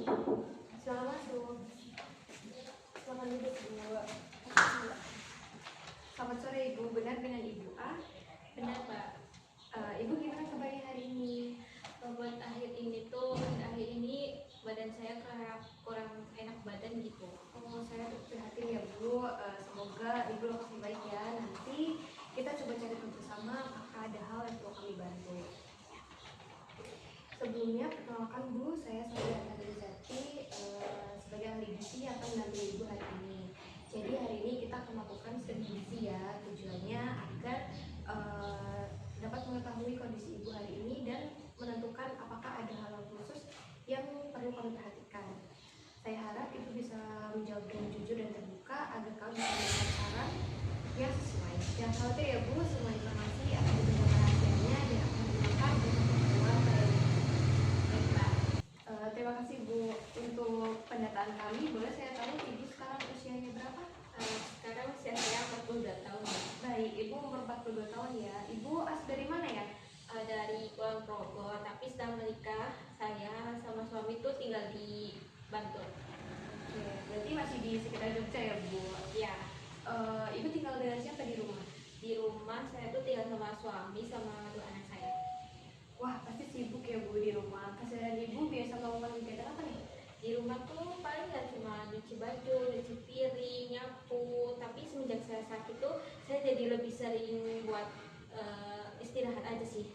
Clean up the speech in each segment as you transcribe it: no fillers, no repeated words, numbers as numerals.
Selamat masuk. Selamat duduk, Bu. Selamat sore, Ibu. Benar dengan Ibu A? Benar, Pak. Ibu gimana kabarnya hari ini? Buat akhir ini badan saya kayak kurang enak badan gitu. Oh, saya turut prihatin ya, Bu. Semoga Ibu lekas membaik ya. Nanti kita coba cari tahu bersama apakah ada hal yang perlu kami bantu. Sebelumnya, perkenalkan Bu, saya Sadrizati sebagai ahli gizi akan mendampingi Ibu hari ini. Jadi hari ini kita akan melakukan studi gizi ya, tujuannya agar dapat mengetahui kondisi Ibu hari ini dan menentukan apakah ada hal khusus yang perlu kami perhatikan. Saya harap Ibu bisa menjawab dengan jujur dan terbuka agar kami bisa memberikan saran yang sesuai. Jangan khawatir ya Bu, semua informasi akan dijaga rahasianya dan akan digunakan untuk keperluan pada terima kasih Bu untuk pendataan kami. Boleh saya tahu Ibu sekarang usianya berapa? Sekarang usia saya 42 tahun. Baik, Ibu umur 42 tahun ya. Ibu asal dari mana ya? Dari Kulon Progo, tapi sedang menikah. Saya sama suami itu tinggal di Bantul. Oke, berarti masih di sekitar Jogja ya Bu? Ya, Ibu tinggal dengan siapa di rumah? di rumah saya tuh tinggal sama suami sama 2 anak saya. Wah, pasti sibuk ya Bu di rumah. Keseharian Ibu biasa melakukan kegiatan apa nih? Di rumah tuh paling nggak cuma nyuci baju, nyuci piring, nyapu. Tapi semenjak saya sakit tuh saya jadi lebih sering buat istirahat aja sih.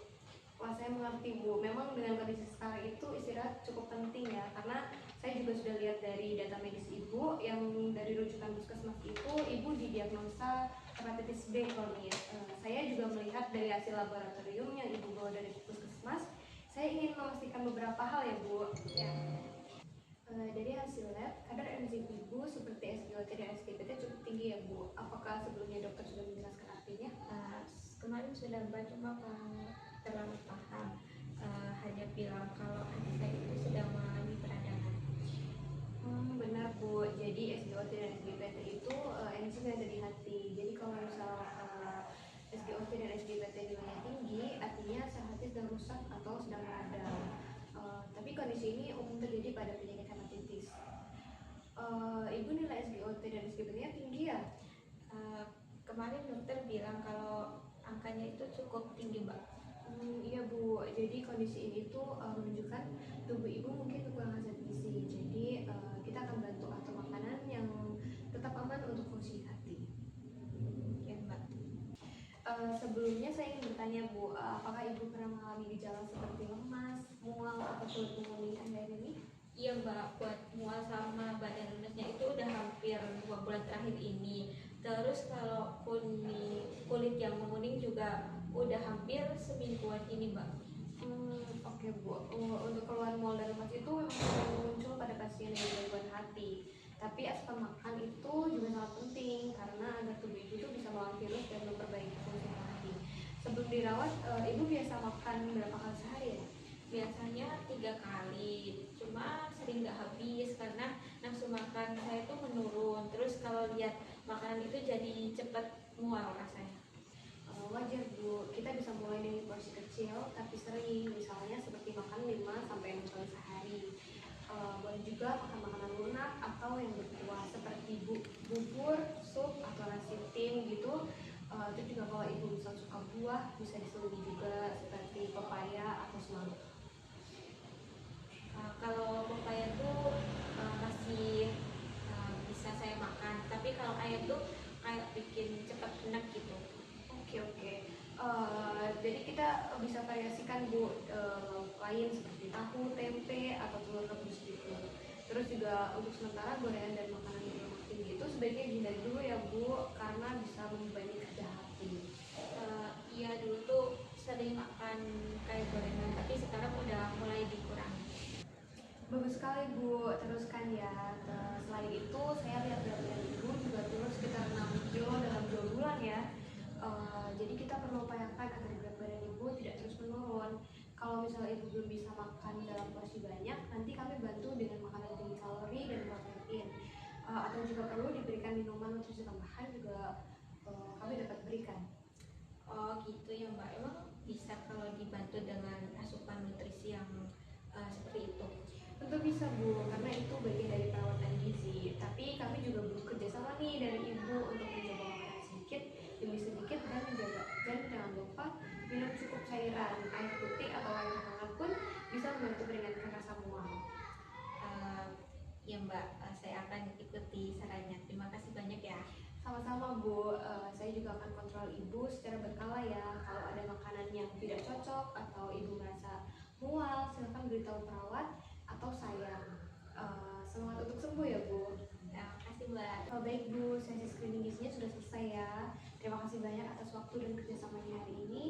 Wah, saya mengerti Bu. Memang dengan kondisi sekarang itu istirahat cukup penting ya, karena saya juga sudah lihat dari data medis Ibu yang dari rujukan puskesmas itu Ibu didiagnosa hepatitis B kronis. Saya juga melihat dari hasil laboratorium yang Ibu bawa dari puskesmas. Saya ingin memastikan beberapa hal ya Bu. Ya. Dari hasil lab, kadar enzim Ibu seperti SGOT dan SGPT cukup tinggi ya Bu. Apakah sebelumnya dokter sudah menjelaskan artinya? Kemarin sudah baca cuma terlalu paham. Hanya bilang kalau adik saya itu sedang mengalami peradangan. Benar Bu, jadi SGOT dan SGPT itu enzim yang ada di hati. Jadi kalau misal SGOT dan SGPT nilainya tinggi, artinya sel hati sedang rusak atau sedang radang. Tapi kondisi ini umum terjadi pada penyakit hepatitis. Ibu nilai SGOT dan SGPT-nya tinggi ya? Kemarin dokter bilang kalau angkanya itu cukup tinggi, Mbak. Iya Bu, jadi kondisi ini tuh menunjukkan tubuh Ibu mungkin kekurangan zat gizi. Jadi kita akan bantu atur makanan yang tetap aman untuk fungsi hati. Ya, Mbak. Sebelumnya saya ingin bertanya Bu, apakah Ibu pernah mengalami gejala seperti lemas, mual, atau kulit menguning akhir-akhir ini? Iya, Mbak, buat mual sama badan lunasnya itu udah hampir 2 bulan terakhir ini. Terus kalau kulit yang menguning juga udah hampir semingguan ini, Mbak. Oke Bu, untuk keluhan mual dan lemas itu memang sering muncul pada pasien dengan gangguan hati. Tapi asupan makan itu juga sangat penting karena agar tubuh Ibu itu bisa melawan virus dan memperbaiki fungsi hati. Sebelum dirawat, Ibu biasa makan berapa kali sehari ya? Biasanya 3 kali, cuma sering nggak habis karena nafsu makan saya itu menurun. Terus kalau lihat makanan itu jadi cepet mual rasanya. Wajar Bu, kita bisa mulai dari porsi kecil tapi sering, misalnya seperti makan 5-6 kali sehari. Boleh juga makan makanan lunak atau yang berkuah seperti bubur, sup, atau nasi tim gitu. Itu juga kalau Ibu misal suka buah bisa diselingi juga seperti pepaya atau semangka. Kalau pepaya tuh masih bisa saya makan, tapi kalau ayam tuh kayak bikin cepat enak gitu. Oke. Jadi kita bisa variasikan Bu, lauk lain seperti tahu, tempe, atau telur rebus gitu. Terus juga untuk sementara gorengan dan makanan yang berlemak tinggi itu sebaiknya dihindari dulu ya Bu, karena bisa membebani kerja hati. Iya, dulu tuh sering makan kayak gorengan, tapi sekarang udah mulai dikurangi. Bagus sekali Bu, teruskan ya. Selain itu saya lihat berat badan Ibu juga turun sekitar 6 kilo dalam 2 bulan ya. Jadi kita perlu upayakan agar berat badan Ibu tidak terus menurun. Kalau misalnya Ibu belum bisa makan dalam porsi banyak, nanti kami bantu dengan makanan tinggi kalori dan protein. Atau juga perlu diberikan minuman nutrisi tambahan juga kami dapat berikan. Oh gitu ya, Mbak. Emang bisa kalau dibantu dengan asupan nutrisi yang seperti itu? Tentu bisa Bu, karena juga akan kontrol ibu secara berkala ya. Kalau ada makanan yang tidak cocok atau ibu merasa mual, silahkan beritahu perawat atau saya. Semangat untuk sembuh ya Bu. Nah, makasih Mbak. Baik Bu, sesi screening gizinya sudah selesai ya. Terima kasih banyak atas waktu dan kerjasamanya hari ini.